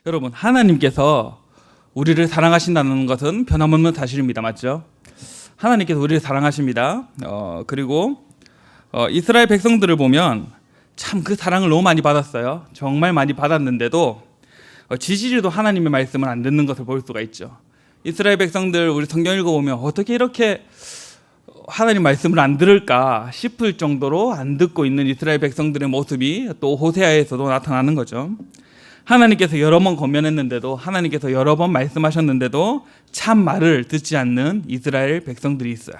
여러분, 하나님께서 우리를 사랑하신다는 것은 변함없는 사실입니다. 맞죠? 하나님께서 우리를 사랑하십니다. 그리고 이스라엘 백성들을 보면 참 그 사랑을 너무 많이 받았어요. 정말 많이 받았는데도 지지리도 하나님의 말씀을 안 듣는 것을 볼 수가 있죠. 이스라엘 백성들 우리 성경 읽어보면 어떻게 이렇게 하나님 말씀을 안 들을까 싶을 정도로 안 듣고 있는 이스라엘 백성들의 모습이 또 호세아에서도 나타나는 거죠. 하나님께서 여러 번 권면했는데도, 하나님께서 여러 번 말씀하셨는데도 참 말을 듣지 않는 이스라엘 백성들이 있어요.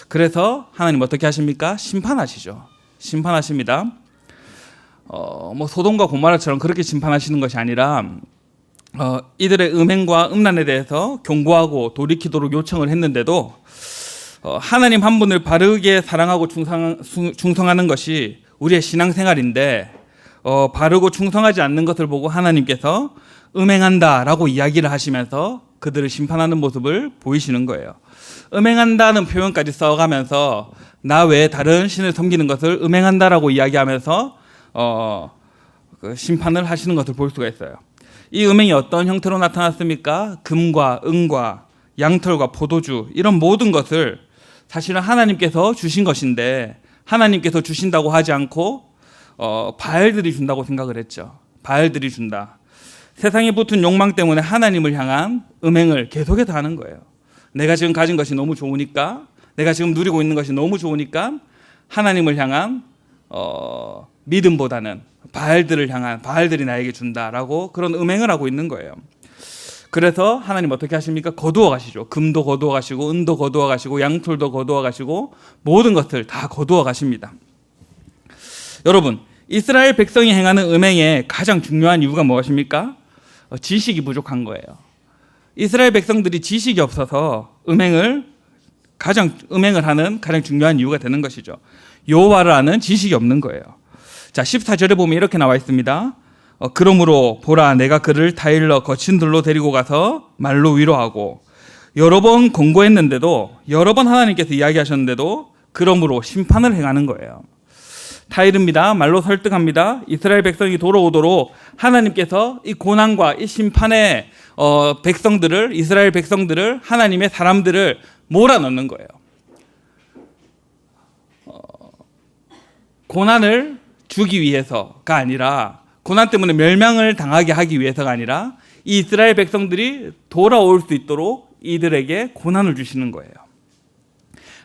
그래서 하나님 어떻게 하십니까? 심판하시죠. 심판하십니다. 소돔과 고모라처럼 그렇게 심판하시는 것이 아니라 이들의 음행과 음란에 대해서 경고하고 돌이키도록 요청을 했는데도 하나님 한 분을 바르게 사랑하고 충성하는 것이 우리의 신앙생활인데 바르고 충성하지 않는 것을 보고 하나님께서 음행한다라고 이야기를 하시면서 그들을 심판하는 모습을 보이시는 거예요. 음행한다는 표현까지 써가면서 나 외에 다른 신을 섬기는 것을 음행한다라고 이야기하면서 심판을 하시는 것을 볼 수가 있어요. 이 음행이 어떤 형태로 나타났습니까? 금과 은과 양털과 포도주, 이런 모든 것을 사실은 하나님께서 주신 것인데 하나님께서 주신다고 하지 않고 바알들이 준다고 생각을 했죠. 바알들이 준다. 세상에 붙은 욕망 때문에 하나님을 향한 음행을 계속해서 하는 거예요. 내가 지금 가진 것이 너무 좋으니까, 내가 지금 누리고 있는 것이 너무 좋으니까 하나님을 향한 믿음보다는 바알들을 향한, 바알들이 나에게 준다라고 그런 음행을 하고 있는 거예요. 그래서 하나님 어떻게 하십니까? 거두어 가시죠. 금도 거두어 가시고 은도 거두어 가시고 양털도 거두어 가시고 모든 것을 다 거두어 가십니다. 여러분, 이스라엘 백성이 행하는 음행의 가장 중요한 이유가 무엇입니까? 지식이 부족한 거예요. 이스라엘 백성들이 지식이 없어서 음행을 하는 가장 중요한 이유가 되는 것이죠. 여호와를 아는 지식이 없는 거예요. 자, 14절에 보면 이렇게 나와 있습니다. 그러므로 보라, 내가 그를 타일러 거친 들로 데리고 가서 말로 위로하고, 여러 번 권고했는데도, 여러 번 하나님께서 이야기하셨는데도 그러므로 심판을 행하는 거예요. 타일입니다. 말로 설득합니다. 이스라엘 백성이 돌아오도록 하나님께서 이 고난과 이 심판의 이스라엘 백성들을, 하나님의 사람들을 몰아넣는 거예요. 고난을 주기 위해서가 아니라, 고난 때문에 멸망을 당하게 하기 위해서가 아니라 이 이스라엘 백성들이 돌아올 수 있도록 이들에게 고난을 주시는 거예요.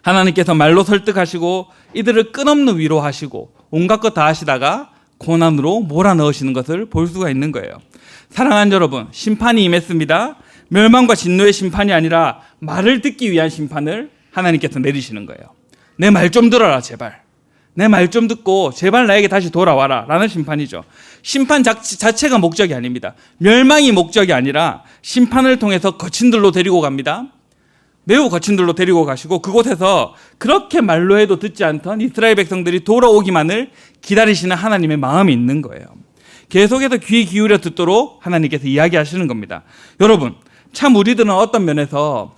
하나님께서 말로 설득하시고 이들을 끝없는 위로하시고 온갖 것 다 하시다가 고난으로 몰아넣으시는 것을 볼 수가 있는 거예요. 사랑하는 여러분, 심판이 임했습니다. 멸망과 진노의 심판이 아니라 말을 듣기 위한 심판을 하나님께서 내리시는 거예요. 내 말 좀 들어라 제발. 내 말 좀 듣고 제발 나에게 다시 돌아와라 라는 심판이죠. 심판 자체가 목적이 아닙니다. 멸망이 목적이 아니라 심판을 통해서 거친 들로 데리고 갑니다. 매우 거친 들로 데리고 가시고 그곳에서 그렇게 말로 해도 듣지 않던 이스라엘 백성들이 돌아오기만을 기다리시는 하나님의 마음이 있는 거예요. 계속해서 귀 기울여 듣도록 하나님께서 이야기하시는 겁니다. 여러분, 참 우리들은 어떤 면에서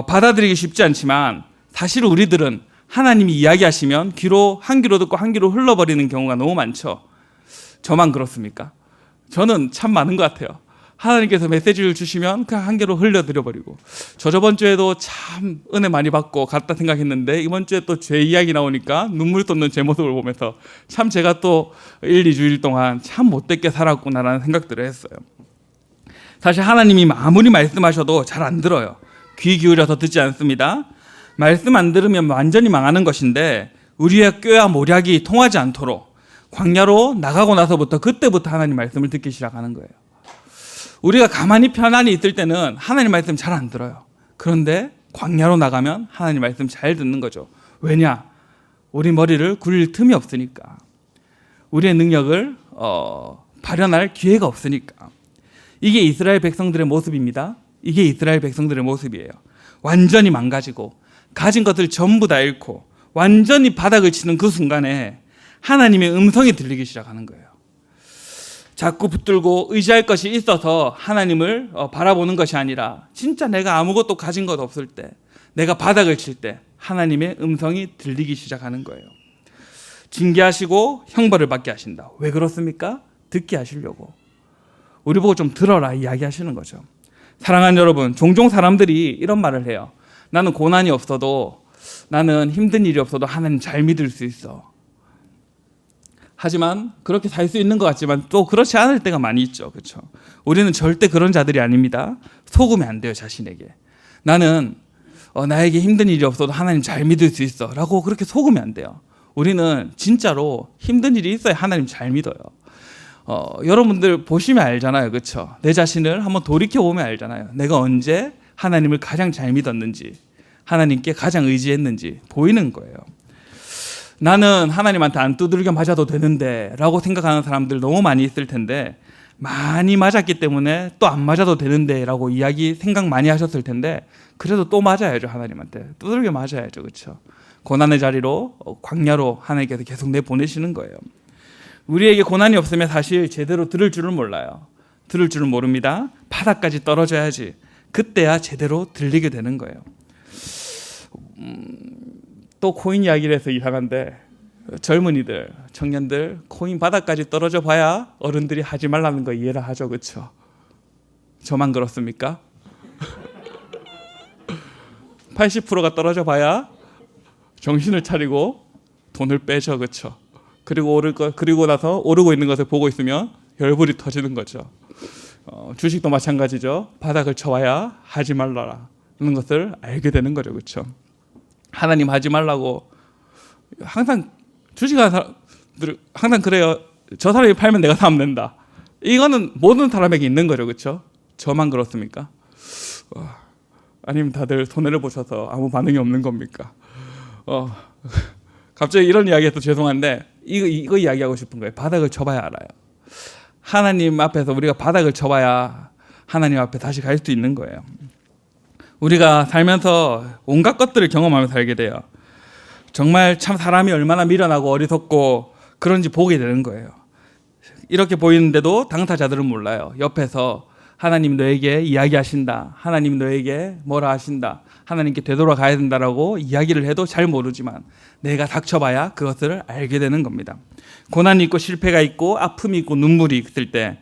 받아들이기 쉽지 않지만 사실 우리들은 하나님이 이야기하시면 한 귀로 듣고 한 귀로 흘러버리는 경우가 너무 많죠. 저만 그렇습니까? 저는 참 많은 것 같아요. 하나님께서 메시지를 주시면 그냥 한 개로 흘려드려버리고, 저번 주에도 참 은혜 많이 받고 갔다 생각했는데 이번 주에 또 제 이야기 나오니까 눈물 쏟는 제 모습을 보면서 참 제가 또 1, 2주일 동안 참 못됐게 살았구나라는 생각들을 했어요. 사실 하나님이 아무리 말씀하셔도 잘 안 들어요. 귀 기울여서 듣지 않습니다. 말씀 안 들으면 완전히 망하는 것인데 우리의 꾀와 모략이 통하지 않도록 광야로 나가고 나서부터 그때부터 하나님 말씀을 듣기 시작하는 거예요. 우리가 가만히 편안히 있을 때는 하나님 말씀 잘 안 들어요. 그런데 광야로 나가면 하나님 말씀 잘 듣는 거죠. 왜냐? 우리 머리를 굴릴 틈이 없으니까. 우리의 능력을 발현할 기회가 없으니까. 이게 이스라엘 백성들의 모습입니다. 이게 이스라엘 백성들의 모습이에요. 완전히 망가지고 가진 것을 전부 다 잃고 완전히 바닥을 치는 그 순간에 하나님의 음성이 들리기 시작하는 거예요. 자꾸 붙들고 의지할 것이 있어서 하나님을 바라보는 것이 아니라 진짜 내가 아무것도 가진 것 없을 때, 내가 바닥을 칠 때 하나님의 음성이 들리기 시작하는 거예요. 징계하시고 형벌을 받게 하신다. 왜 그렇습니까? 듣게 하시려고. 우리 보고 좀 들어라 이야기하시는 거죠. 사랑하는 여러분, 종종 사람들이 이런 말을 해요. 나는 고난이 없어도, 나는 힘든 일이 없어도 하나님 잘 믿을 수 있어. 하지만 그렇게 살 수 있는 것 같지만 또 그렇지 않을 때가 많이 있죠. 그렇죠? 우리는 절대 그런 자들이 아닙니다. 속으면 안 돼요, 자신에게. 나는 나에게 힘든 일이 없어도 하나님 잘 믿을 수 있어 라고 그렇게 속으면 안 돼요. 우리는 진짜로 힘든 일이 있어야 하나님 잘 믿어요. 여러분들 보시면 알잖아요. 그렇죠? 내 자신을 한번 돌이켜보면 알잖아요. 내가 언제 하나님을 가장 잘 믿었는지, 하나님께 가장 의지했는지 보이는 거예요. 나는 하나님한테 안 두들겨 맞아도 되는데 라고 생각하는 사람들 너무 많이 있을 텐데, 많이 맞았기 때문에 또 안 맞아도 되는데 라고 생각 많이 하셨을 텐데, 그래도 또 맞아야죠. 하나님한테 두들겨 맞아야죠. 그렇죠? 고난의 자리로, 광야로 하나님께서 계속 내보내시는 거예요. 우리에게 고난이 없으면 사실 제대로 들을 줄은 몰라요. 들을 줄은 모릅니다. 바닥까지 떨어져야지 그때야 제대로 들리게 되는 거예요. 또 코인 이야기를 해서 이상한데, 젊은이들, 청년들 코인 바닥까지 떨어져 봐야 어른들이 하지 말라는 거 이해를 하죠. 그렇죠? 저만 그렇습니까? 80%가 떨어져 봐야 정신을 차리고 돈을 빼죠. 그렇죠? 그리고 나서 오르고 있는 것을 보고 있으면 열불이 터지는 거죠. 주식도 마찬가지죠. 바닥을 쳐와야 하지 말라는 것을 알게 되는 거죠. 그렇죠? 하나님 하지 말라고 항상 주식하는 사람들 항상 그래요. 저 사람이 팔면 내가 사면 된다. 이거는 모든 사람에게 있는 거죠. 그렇죠? 저만 그렇습니까? 아니면 다들 손해를 보셔서 아무 반응이 없는 겁니까? 갑자기 이런 이야기해서 죄송한데 이거 이야기하고 싶은 거예요. 바닥을 쳐봐야 알아요. 하나님 앞에서 우리가 바닥을 쳐봐야 하나님 앞에 다시 갈 수 있는 거예요. 우리가 살면서 온갖 것들을 경험하면서 살게 돼요. 정말 참 사람이 얼마나 미련하고 어리석고 그런지 보게 되는 거예요. 이렇게 보이는데도 당사자들은 몰라요. 옆에서 하나님 너에게 이야기하신다. 하나님 너에게 뭐라 하신다. 하나님께 되돌아가야 된다라고 이야기를 해도 잘 모르지만 내가 닥쳐봐야 그것을 알게 되는 겁니다. 고난이 있고 실패가 있고 아픔이 있고 눈물이 있을 때,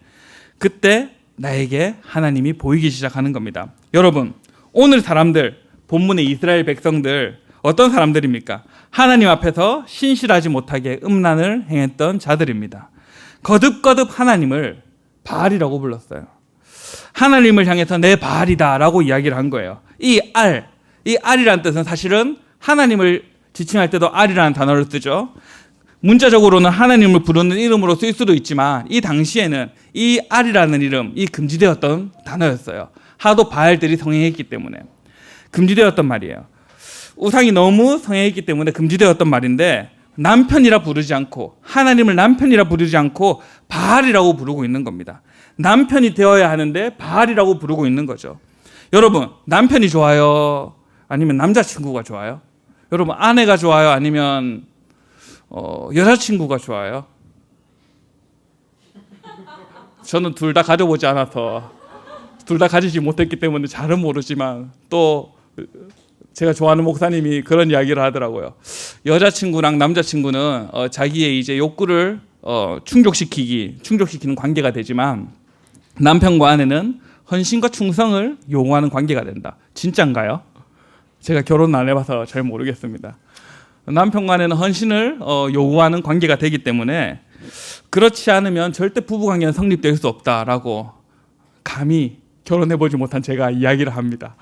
그때 나에게 하나님이 보이기 시작하는 겁니다. 여러분, 오늘 사람들, 본문의 이스라엘 백성들 어떤 사람들입니까? 하나님 앞에서 신실하지 못하게 음란을 행했던 자들입니다. 거듭거듭 하나님을 바알이라고 불렀어요. 하나님을 향해서 내 바알이다 라고 이야기를 한 거예요. 이 알이라는 뜻은 사실은 하나님을 지칭할 때도 알이라는 단어를 쓰죠. 문자적으로는 하나님을 부르는 이름으로 쓸 수도 있지만 이 당시에는 이 알이라는 이름, 이 금지되었던 단어였어요. 하도 바알들이 성행했기 때문에 금지되었던 말이에요. 우상이 너무 성행했기 때문에 금지되었던 말인데, 남편이라 부르지 않고, 하나님을 남편이라 부르지 않고 바알이라고 부르고 있는 겁니다. 남편이 되어야 하는데 바알이라고 부르고 있는 거죠. 여러분, 남편이 좋아요? 아니면 남자친구가 좋아요? 여러분, 아내가 좋아요? 아니면 여자친구가 좋아요? 저는 둘 다 가져보지 않아서, 둘 다 가지지 못했기 때문에 잘은 모르지만, 또 제가 좋아하는 목사님이 그런 이야기를 하더라고요. 여자친구랑 남자친구는 자기의 이제 욕구를 충족시키는 관계가 되지만, 남편과 아내는 헌신과 충성을 요구하는 관계가 된다. 진짠가요? 제가 결혼을 안 해봐서 잘 모르겠습니다. 남편과 아내는 헌신을 요구하는 관계가 되기 때문에 그렇지 않으면 절대 부부관계는 성립될 수 없다라고 감히 결혼해보지 못한 제가 이야기를 합니다.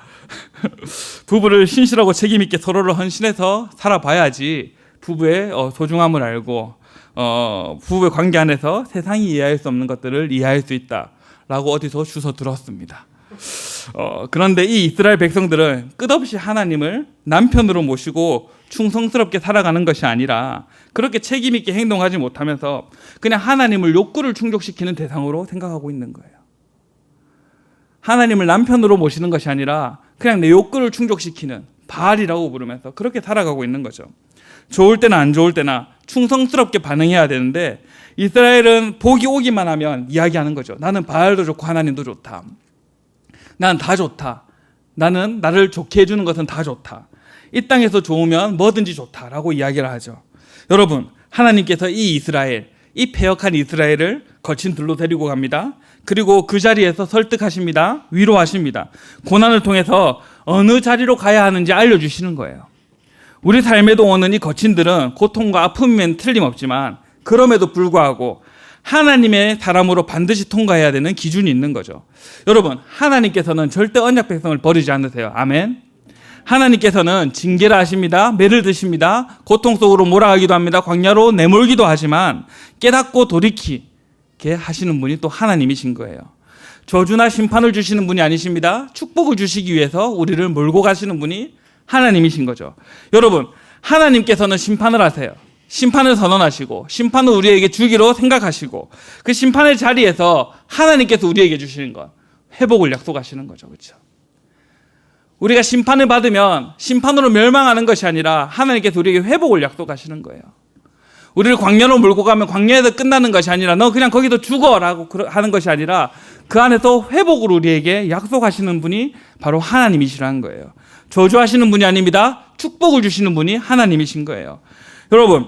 부부를 신실하고 책임있게 서로를 헌신해서 살아봐야지 부부의 소중함을 알고 부부의 관계 안에서 세상이 이해할 수 없는 것들을 이해할 수 있다라고 어디서 주워 들었습니다. 그런데 이 이스라엘 백성들은 끝없이 하나님을 남편으로 모시고 충성스럽게 살아가는 것이 아니라 그렇게 책임있게 행동하지 못하면서 그냥 하나님을 욕구를 충족시키는 대상으로 생각하고 있는 거예요. 하나님을 남편으로 모시는 것이 아니라 그냥 내 욕구를 충족시키는 바알이라고 부르면서 그렇게 살아가고 있는 거죠. 좋을 때나 안 좋을 때나 충성스럽게 반응해야 되는데, 이스라엘은 복이 오기만 하면 이야기하는 거죠. 나는 바알도 좋고 하나님도 좋다. 난 다 좋다. 나는 나를 좋게 해주는 것은 다 좋다. 이 땅에서 좋으면 뭐든지 좋다라고 이야기를 하죠. 여러분, 하나님께서 이 이스라엘, 이 패역한 이스라엘을 거친 들로 데리고 갑니다. 그리고 그 자리에서 설득하십니다. 위로하십니다. 고난을 통해서 어느 자리로 가야 하는지 알려주시는 거예요. 우리 삶에도 오는 이 거친 들은 고통과 아픔이면 틀림없지만 그럼에도 불구하고 하나님의 사람으로 반드시 통과해야 되는 기준이 있는 거죠. 여러분, 하나님께서는 절대 언약 백성을 버리지 않으세요. 아멘. 하나님께서는 징계를 하십니다. 매를 드십니다. 고통 속으로 몰아가기도 합니다. 광야로 내몰기도 하지만 깨닫고 돌이키게 하시는 분이 또 하나님이신 거예요. 저주나 심판을 주시는 분이 아니십니다. 축복을 주시기 위해서 우리를 몰고 가시는 분이 하나님이신 거죠. 여러분, 하나님께서는 심판을 하세요. 심판을 선언하시고 심판을 우리에게 주기로 생각하시고 그 심판의 자리에서 하나님께서 우리에게 주시는 것, 회복을 약속하시는 거죠. 그렇죠? 우리가 심판을 받으면 심판으로 멸망하는 것이 아니라 하나님께서 우리에게 회복을 약속하시는 거예요. 우리를 광야로 몰고 가면 광야에서 끝나는 것이 아니라 너 그냥 거기서 죽어라고 하는 것이 아니라 그 안에서 회복을 우리에게 약속하시는 분이 바로 하나님이시라는 거예요. 저주하시는 분이 아닙니다. 축복을 주시는 분이 하나님이신 거예요. 여러분,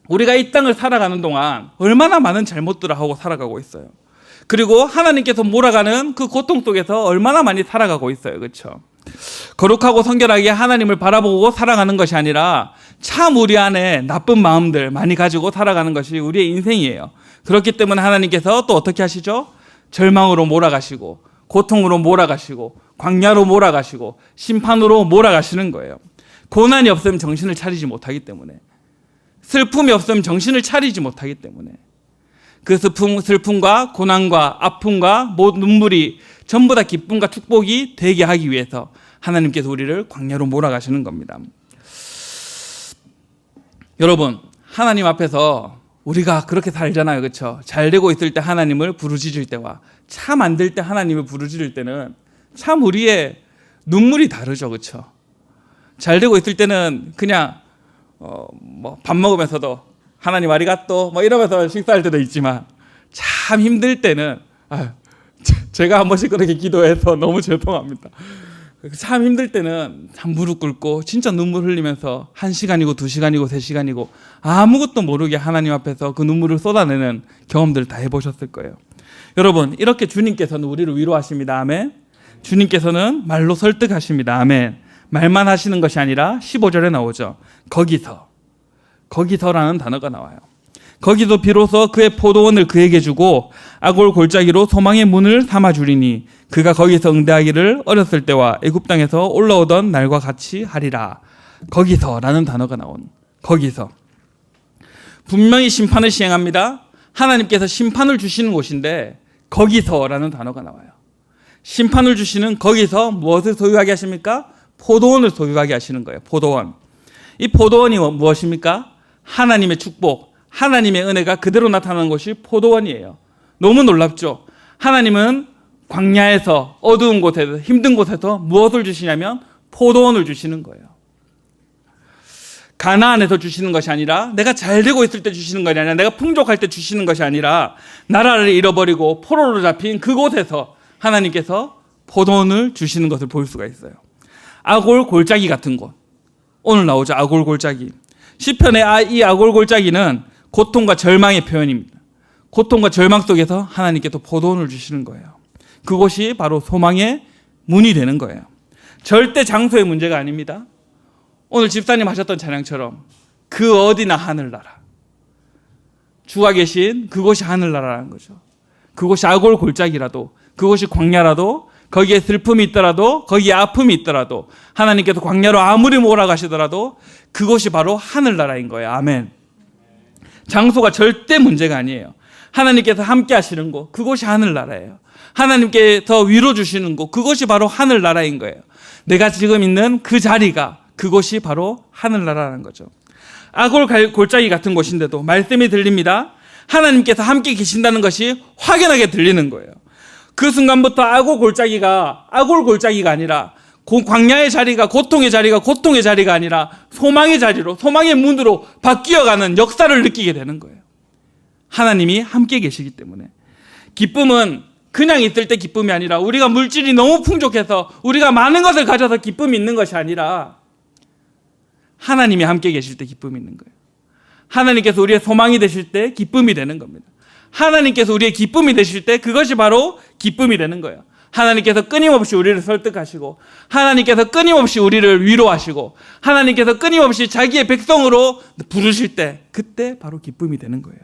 우리가 이 땅을 살아가는 동안 얼마나 많은 잘못들을 하고 살아가고 있어요. 그리고 하나님께서 몰아가는 그 고통 속에서 얼마나 많이 살아가고 있어요. 그렇죠? 거룩하고 성결하게 하나님을 바라보고 살아가는 것이 아니라 참 우리 안에 나쁜 마음들 많이 가지고 살아가는 것이 우리의 인생이에요. 그렇기 때문에 하나님께서 또 어떻게 하시죠? 절망으로 몰아가시고 고통으로 몰아가시고 광야로 몰아가시고 심판으로 몰아가시는 거예요. 고난이 없으면 정신을 차리지 못하기 때문에, 슬픔이 없으면 정신을 차리지 못하기 때문에, 그 슬픔과 고난과 아픔과 눈물이 전부 다 기쁨과 축복이 되게 하기 위해서 하나님께서 우리를 광야로 몰아가시는 겁니다. 여러분, 하나님 앞에서 우리가 그렇게 살잖아요. 그렇죠? 잘 되고 있을 때 하나님을 부르짖을 때와 참 안 될 때 하나님을 부르짖을 때는 참 우리의 눈물이 다르죠. 그렇죠? 잘 되고 있을 때는 그냥 밥 먹으면서도 하나님 아리가또 이러면서 식사할 때도 있지만 참 힘들 때는 제가 한 번씩 그렇게 기도해서 너무 죄송합니다. 참 힘들 때는 참 무릎 꿇고 진짜 눈물 흘리면서 1시간이고 2시간이고 3시간이고 아무것도 모르게 하나님 앞에서 그 눈물을 쏟아내는 경험들을 다 해보셨을 거예요. 여러분, 이렇게 주님께서는 우리를 위로하십니다. 아멘. 주님께서는 말로 설득하십니다. 아멘. 말만 하시는 것이 아니라 15절에 나오죠. 거기서라는 단어가 나와요. 거기서 비로소 그의 포도원을 그에게 주고 아골 골짜기로 소망의 문을 삼아 주리니 그가 거기서 응대하기를 어렸을 때와 애굽 땅에서 올라오던 날과 같이 하리라. 거기서라는 단어가 나온 거기서. 분명히 심판을 시행합니다. 하나님께서 심판을 주시는 곳인데 거기서라는 단어가 나와요. 심판을 주시는 거기서 무엇을 소유하게 하십니까? 포도원을 소유하게 하시는 거예요. 포도원. 이 포도원이 무엇입니까? 하나님의 축복, 하나님의 은혜가 그대로 나타나는 것이 포도원이에요. 너무 놀랍죠? 하나님은 광야에서, 어두운 곳에서, 힘든 곳에서 무엇을 주시냐면 포도원을 주시는 거예요. 가나안에서 주시는 것이 아니라, 내가 잘 되고 있을 때 주시는 것이 아니라, 내가 풍족할 때 주시는 것이 아니라, 나라를 잃어버리고 포로로 잡힌 그곳에서 하나님께서 포도원을 주시는 것을 볼 수가 있어요. 아골 골짜기 같은 곳. 오늘 나오죠. 아골 골짜기. 시편의 이 아골 골짜기는 고통과 절망의 표현입니다. 고통과 절망 속에서 하나님께서 포도원을 주시는 거예요. 그곳이 바로 소망의 문이 되는 거예요. 절대 장소의 문제가 아닙니다. 오늘 집사님 하셨던 찬양처럼 그 어디나 하늘나라. 주가 계신 그곳이 하늘나라라는 거죠. 그곳이 아골 골짜기라도, 그곳이 광야라도, 거기에 슬픔이 있더라도, 거기에 아픔이 있더라도, 하나님께서 광야로 아무리 몰아가시더라도 그곳이 바로 하늘나라인 거예요. 아멘. 장소가 절대 문제가 아니에요. 하나님께서 함께 하시는 곳, 그곳이 하늘나라예요. 하나님께서 위로 주시는 곳, 그곳이 바로 하늘나라인 거예요. 내가 지금 있는 그 자리가, 그곳이 바로 하늘나라라는 거죠. 아골 골짜기 같은 곳인데도 말씀이 들립니다. 하나님께서 함께 계신다는 것이 확연하게 들리는 거예요. 그 순간부터 아골 골짜기가 아니라 광야의 자리가 고통의 자리가 아니라 소망의 자리로, 소망의 문으로 바뀌어가는 역사를 느끼게 되는 거예요. 하나님이 함께 계시기 때문에. 기쁨은 그냥 있을 때 기쁨이 아니라, 우리가 물질이 너무 풍족해서 우리가 많은 것을 가져서 기쁨이 있는 것이 아니라, 하나님이 함께 계실 때 기쁨이 있는 거예요. 하나님께서 우리의 소망이 되실 때 기쁨이 되는 겁니다. 하나님께서 우리의 기쁨이 되실 때 그것이 바로 기쁨이 되는 거예요. 하나님께서 끊임없이 우리를 설득하시고, 하나님께서 끊임없이 우리를 위로하시고, 하나님께서 끊임없이 자기의 백성으로 부르실 때, 그때 바로 기쁨이 되는 거예요.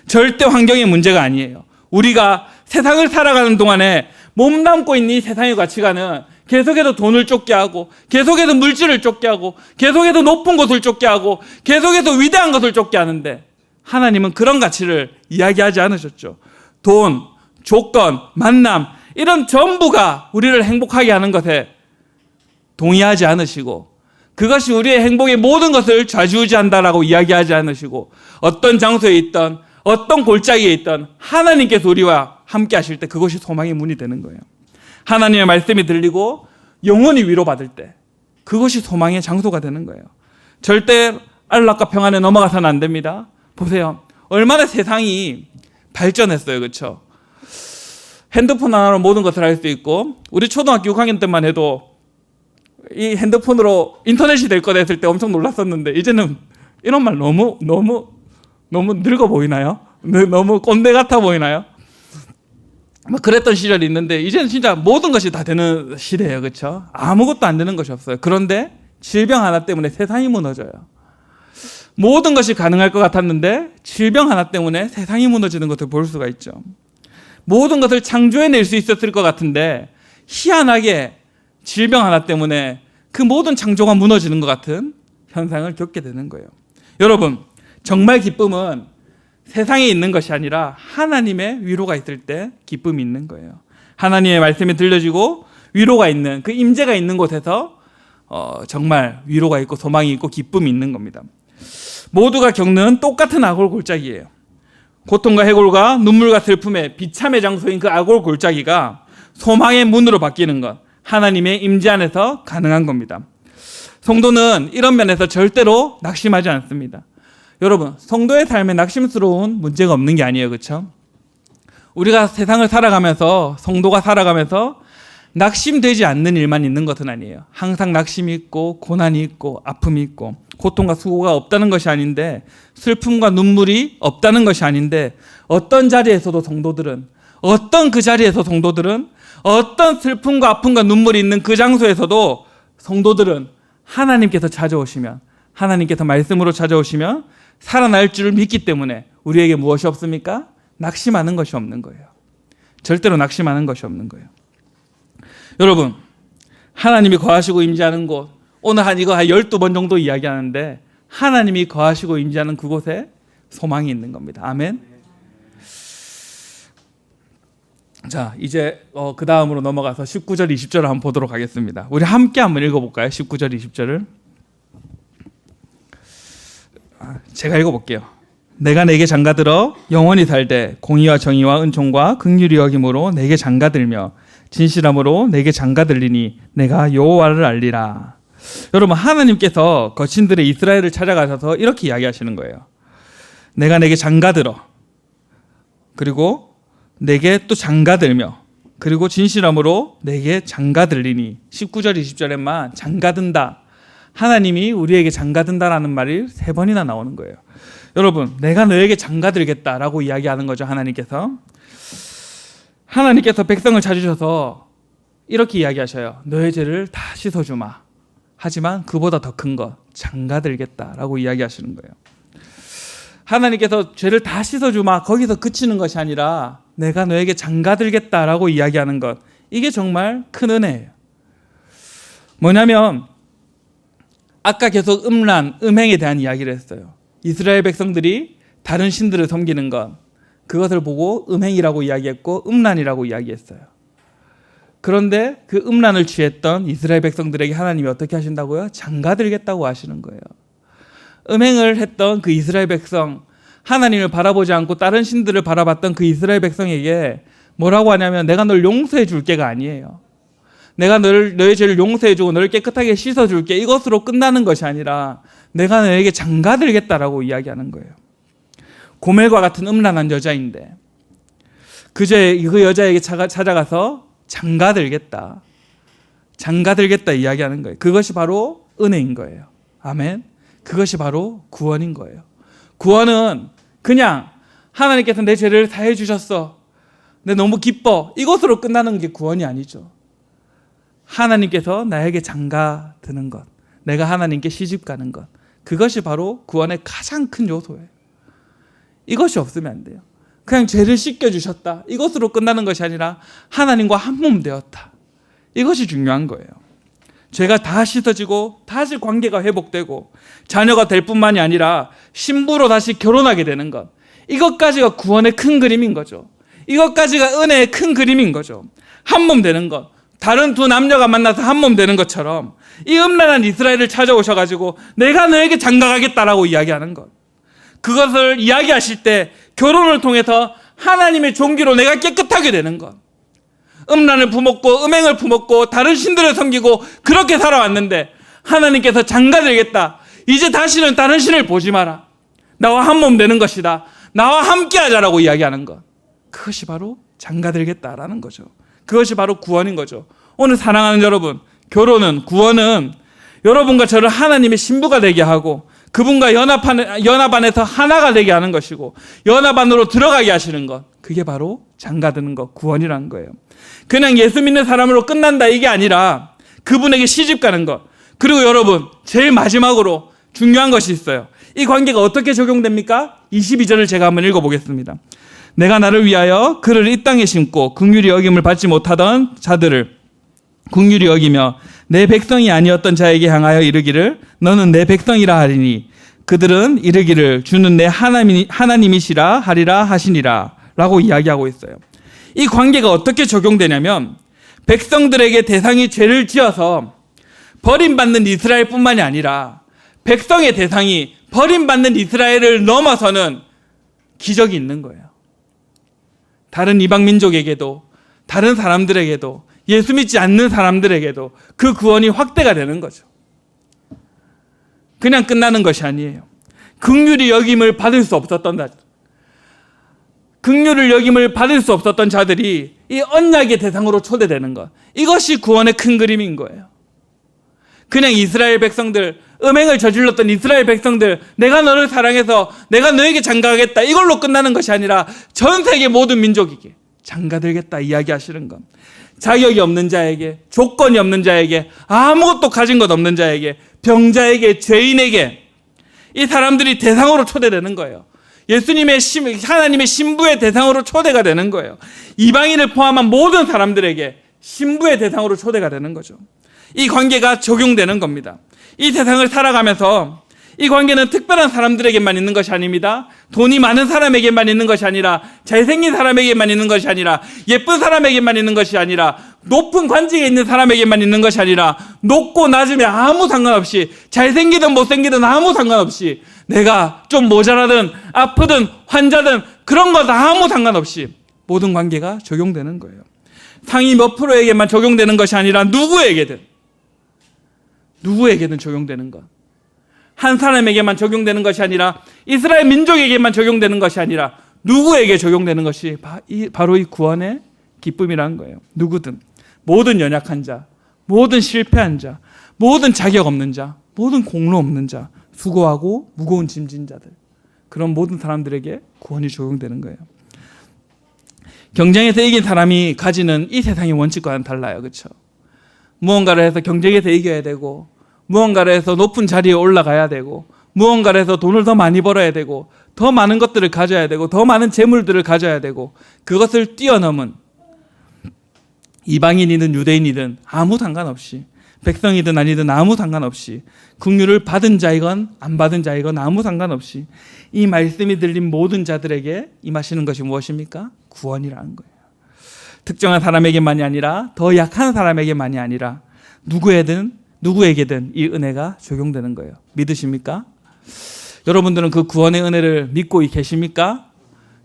절대 환경의 문제가 아니에요. 우리가 세상을 살아가는 동안에 몸담고 있는 이 세상의 가치관은 계속해서 돈을 쫓게 하고, 계속해서 물질을 쫓게 하고, 계속해서 높은 것을 쫓게 하고, 계속해서 위대한 것을 쫓게 하는데, 하나님은 그런 가치를 이야기하지 않으셨죠. 돈, 조건, 만남, 이런 전부가 우리를 행복하게 하는 것에 동의하지 않으시고, 그것이 우리의 행복의 모든 것을 좌지우지한다라고 이야기하지 않으시고, 어떤 장소에 있던, 어떤 골짜기에 있던 하나님께서 우리와 함께 하실 때 그것이 소망의 문이 되는 거예요. 하나님의 말씀이 들리고 영혼이 위로받을 때 그것이 소망의 장소가 되는 거예요. 절대 안락과 평안에 넘어가서는 안 됩니다. 보세요. 얼마나 세상이 발전했어요. 그렇죠? 핸드폰 하나로 모든 것을 할 수 있고, 우리 초등학교 6학년 때만 해도 이 핸드폰으로 인터넷이 될 거다 했을 때 엄청 놀랐었는데, 이제는 이런 말 너무 늙어 보이나요? 너무 꼰대 같아 보이나요? 뭐 그랬던 시절이 있는데, 이제는 진짜 모든 것이 다 되는 시대예요. 그렇죠? 아무것도 안 되는 것이 없어요. 그런데 질병 하나 때문에 세상이 무너져요. 모든 것이 가능할 것 같았는데 질병 하나 때문에 세상이 무너지는 것을 볼 수가 있죠. 모든 것을 창조해낼 수 있었을 것 같은데 희한하게 질병 하나 때문에 그 모든 창조가 무너지는 것 같은 현상을 겪게 되는 거예요. 여러분, 정말 기쁨은 세상에 있는 것이 아니라 하나님의 위로가 있을 때 기쁨이 있는 거예요. 하나님의 말씀이 들려지고 위로가 있는, 그 임재가 있는 곳에서 정말 위로가 있고 소망이 있고 기쁨이 있는 겁니다. 모두가 겪는 똑같은 악올 골짜기예요. 고통과 해골과 눈물과 슬픔의 비참의 장소인 그 악올 골짜기가 소망의 문으로 바뀌는 것, 하나님의 임재 안에서 가능한 겁니다. 성도는 이런 면에서 절대로 낙심하지 않습니다. 여러분, 성도의 삶에 낙심스러운 문제가 없는 게 아니에요. 그렇죠? 우리가 세상을 살아가면서, 성도가 살아가면서 낙심되지 않는 일만 있는 것은 아니에요. 항상 낙심이 있고 고난이 있고 아픔이 있고 고통과 수고가 없다는 것이 아닌데, 슬픔과 눈물이 없다는 것이 아닌데, 어떤 자리에서도 성도들은, 어떤 그 자리에서 성도들은, 어떤 슬픔과 아픔과 눈물이 있는 그 장소에서도 성도들은 하나님께서 찾아오시면, 하나님께서 말씀으로 찾아오시면 살아날 줄을 믿기 때문에 우리에게 무엇이 없습니까? 낙심하는 것이 없는 거예요. 절대로 낙심하는 것이 없는 거예요. 여러분, 하나님이 거하시고 임재하는 곳, 오늘 이거 한 12번 정도 이야기하는데, 하나님이 거하시고 임재하는 그곳에 소망이 있는 겁니다. 아멘. 자, 이제 그 다음으로 넘어가서 19절, 20절을 한번 보도록 하겠습니다. 우리 함께 한번 읽어볼까요? 19절, 20절을. 제가 읽어볼게요. 내가 내게 장가들어 영원히 살되 공의와 정의와 은총과 긍휼이 여김으로 내게 장가들며 진실함으로 내게 장가들리니 내가 여호와를 알리라. 여러분, 하나님께서 거친들의 이스라엘을 찾아가셔서 이렇게 이야기하시는 거예요. 내가 내게 장가들어, 그리고 내게 또 장가들며, 그리고 진실함으로 내게 장가들리니. 19절 20절에만 장가든다, 하나님이 우리에게 장가든다라는 말이 3번이나 나오는 거예요. 여러분, 내가 너에게 장가들겠다라고 이야기하는 거죠. 하나님께서 백성을 찾으셔서 이렇게 이야기하셔요. 너의 죄를 다 씻어주마. 하지만 그보다 더 큰 것, 장가들겠다라고 이야기하시는 거예요. 하나님께서 죄를 다 씻어주마, 거기서 그치는 것이 아니라 내가 너에게 장가들겠다라고 이야기하는 것, 이게 정말 큰 은혜예요. 뭐냐면 아까 계속 음행에 대한 이야기를 했어요. 이스라엘 백성들이 다른 신들을 섬기는 것, 그것을 보고 음행이라고 이야기했고 음란이라고 이야기했어요. 그런데 그 음란을 취했던 이스라엘 백성들에게 하나님이 어떻게 하신다고요? 장가들겠다고 하시는 거예요. 음행을 했던 그 이스라엘 백성, 하나님을 바라보지 않고 다른 신들을 바라봤던 그 이스라엘 백성에게 뭐라고 하냐면, 내가 널 용서해 줄게가 아니에요. 내가 너의 죄를 용서해 주고 너를 깨끗하게 씻어 줄게, 이것으로 끝나는 것이 아니라 내가 너에게 장가들겠다라고 이야기하는 거예요. 고멜과 같은 음란한 여자인데 그 여자에게 찾아가서 장가들겠다 이야기하는 거예요. 그것이 바로 은혜인 거예요. 아멘. 그것이 바로 구원인 거예요. 구원은 그냥 하나님께서 내 죄를 사해 주셨어, 내 너무 기뻐, 이것으로 끝나는 게 구원이 아니죠. 하나님께서 나에게 장가 드는 것, 내가 하나님께 시집 가는 것, 그것이 바로 구원의 가장 큰 요소예요. 이것이 없으면 안 돼요. 그냥 죄를 씻겨주셨다, 이것으로 끝나는 것이 아니라 하나님과 한 몸 되었다, 이것이 중요한 거예요. 죄가 다 씻어지고 다시 관계가 회복되고 자녀가 될 뿐만이 아니라 신부로 다시 결혼하게 되는 것, 이것까지가 구원의 큰 그림인 거죠. 이것까지가 은혜의 큰 그림인 거죠. 한 몸 되는 것, 다른 두 남녀가 만나서 한 몸 되는 것처럼 이 음란한 이스라엘을 찾아오셔가지고 내가 너에게 장가가겠다라고 이야기하는 것, 그것을 이야기하실 때 결혼을 통해서 하나님의 종기로 내가 깨끗하게 되는 것, 음란을 품었고 음행을 품었고 다른 신들을 섬기고 그렇게 살아왔는데 하나님께서 장가들겠다, 이제 다시는 다른 신을 보지 마라, 나와 한 몸 되는 것이다, 나와 함께 하자라고 이야기하는 것, 그것이 바로 장가들겠다라는 거죠. 그것이 바로 구원인 거죠. 오늘 사랑하는 여러분, 결혼은, 구원은 여러분과 저를 하나님의 신부가 되게 하고 그분과 연합 안에서 하나가 되게 하는 것이고 연합 안으로 들어가게 하시는 것, 그게 바로 장가드는 것, 구원이라는 거예요. 그냥 예수 믿는 사람으로 끝난다 이게 아니라 그분에게 시집 가는 것. 그리고 여러분, 제일 마지막으로 중요한 것이 있어요. 이 관계가 어떻게 적용됩니까? 22절을 제가 한번 읽어보겠습니다. 내가 나를 위하여 그를 이 땅에 심고 긍휼히 여김을 받지 못하던 자들을 긍휼히 여기며 내 백성이 아니었던 자에게 향하여 이르기를 너는 내 백성이라 하리니 그들은 이르기를 주는 내 하나님이시라 하리라 하시니라 라고 이야기하고 있어요. 이 관계가 어떻게 적용되냐면 백성들에게 대상이 죄를 지어서 버림받는 이스라엘뿐만이 아니라 백성의 대상이 버림받는 이스라엘을 넘어서는 기적이 있는 거예요. 다른 이방 민족에게도 다른 사람들에게도 예수 믿지 않는 사람들에게도 그 구원이 확대가 되는 거죠. 그냥 끝나는 것이 아니에요. 긍휼히 여김을 받을 수 없었던 자들, 긍휼을 여김을 받을 수 없었던 자들이 이 언약의 대상으로 초대되는 것, 이것이 구원의 큰 그림인 거예요. 그냥 이스라엘 백성들, 음행을 저질렀던 이스라엘 백성들, 내가 너를 사랑해서 내가 너에게 장가가겠다, 이걸로 끝나는 것이 아니라 전 세계 모든 민족에게 장가들겠다 이야기하시는 것. 자격이 없는 자에게, 조건이 없는 자에게, 아무것도 가진 것 없는 자에게, 병자에게, 죄인에게 이 사람들이 대상으로 초대되는 거예요. 하나님의 신부의 대상으로 초대가 되는 거예요. 이방인을 포함한 모든 사람들에게 신부의 대상으로 초대가 되는 거죠. 이 관계가 적용되는 겁니다. 이 세상을 살아가면서 이 관계는 특별한 사람들에게만 있는 것이 아닙니다. 돈이 많은 사람에게만 있는 것이 아니라, 잘생긴 사람에게만 있는 것이 아니라, 예쁜 사람에게만 있는 것이 아니라, 높은 관직에 있는 사람에게만 있는 것이 아니라, 높고 낮음에 아무 상관없이, 잘생기든 못생기든 아무 상관없이, 내가 좀 모자라든 아프든 환자든 그런 거 다 아무 상관없이 모든 관계가 적용되는 거예요. 상위 몇 프로에게만 적용되는 것이 아니라 누구에게든 적용되는 것. 한 사람에게만 적용되는 것이 아니라 이스라엘 민족에게만 적용되는 것이 아니라 누구에게 적용되는 것이 바로 이 구원의 기쁨이라는 거예요. 누구든, 모든 연약한 자, 모든 실패한 자, 모든 자격 없는 자, 모든 공로 없는 자, 수고하고 무거운 짐진 자들, 그런 모든 사람들에게 구원이 적용되는 거예요. 경쟁에서 이긴 사람이 가지는 이 세상의 원칙과는 달라요. 그렇죠? 무언가를 해서 경쟁에서 이겨야 되고, 무언가를 해서 높은 자리에 올라가야 되고, 무언가를 해서 돈을 더 많이 벌어야 되고, 더 많은 것들을 가져야 되고, 더 많은 재물들을 가져야 되고, 그것을 뛰어넘은 이방인이든 유대인이든 아무 상관없이, 백성이든 아니든 아무 상관없이, 긍휼을 받은 자이건 안 받은 자이건 아무 상관없이 이 말씀이 들린 모든 자들에게 임하시는 것이 무엇입니까? 구원이라는 거예요. 특정한 사람에게만이 아니라, 더 약한 사람에게만이 아니라 누구에게든 이 은혜가 적용되는 거예요. 믿으십니까? 여러분들은 그 구원의 은혜를 믿고 계십니까?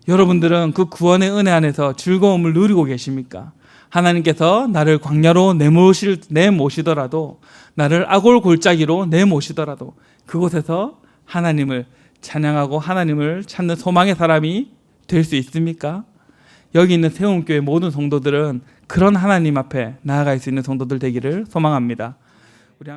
여러분들은 그 구원의 은혜 안에서 즐거움을 누리고 계십니까? 하나님께서 나를 광야로 내모시더라도, 나를 아골 골짜기로 내모시더라도 그곳에서 하나님을 찬양하고 하나님을 찾는 소망의 사람이 될 수 있습니까? 여기 있는 세움교회 모든 성도들은 그런 하나님 앞에 나아갈 수 있는 성도들 되기를 소망합니다. 우리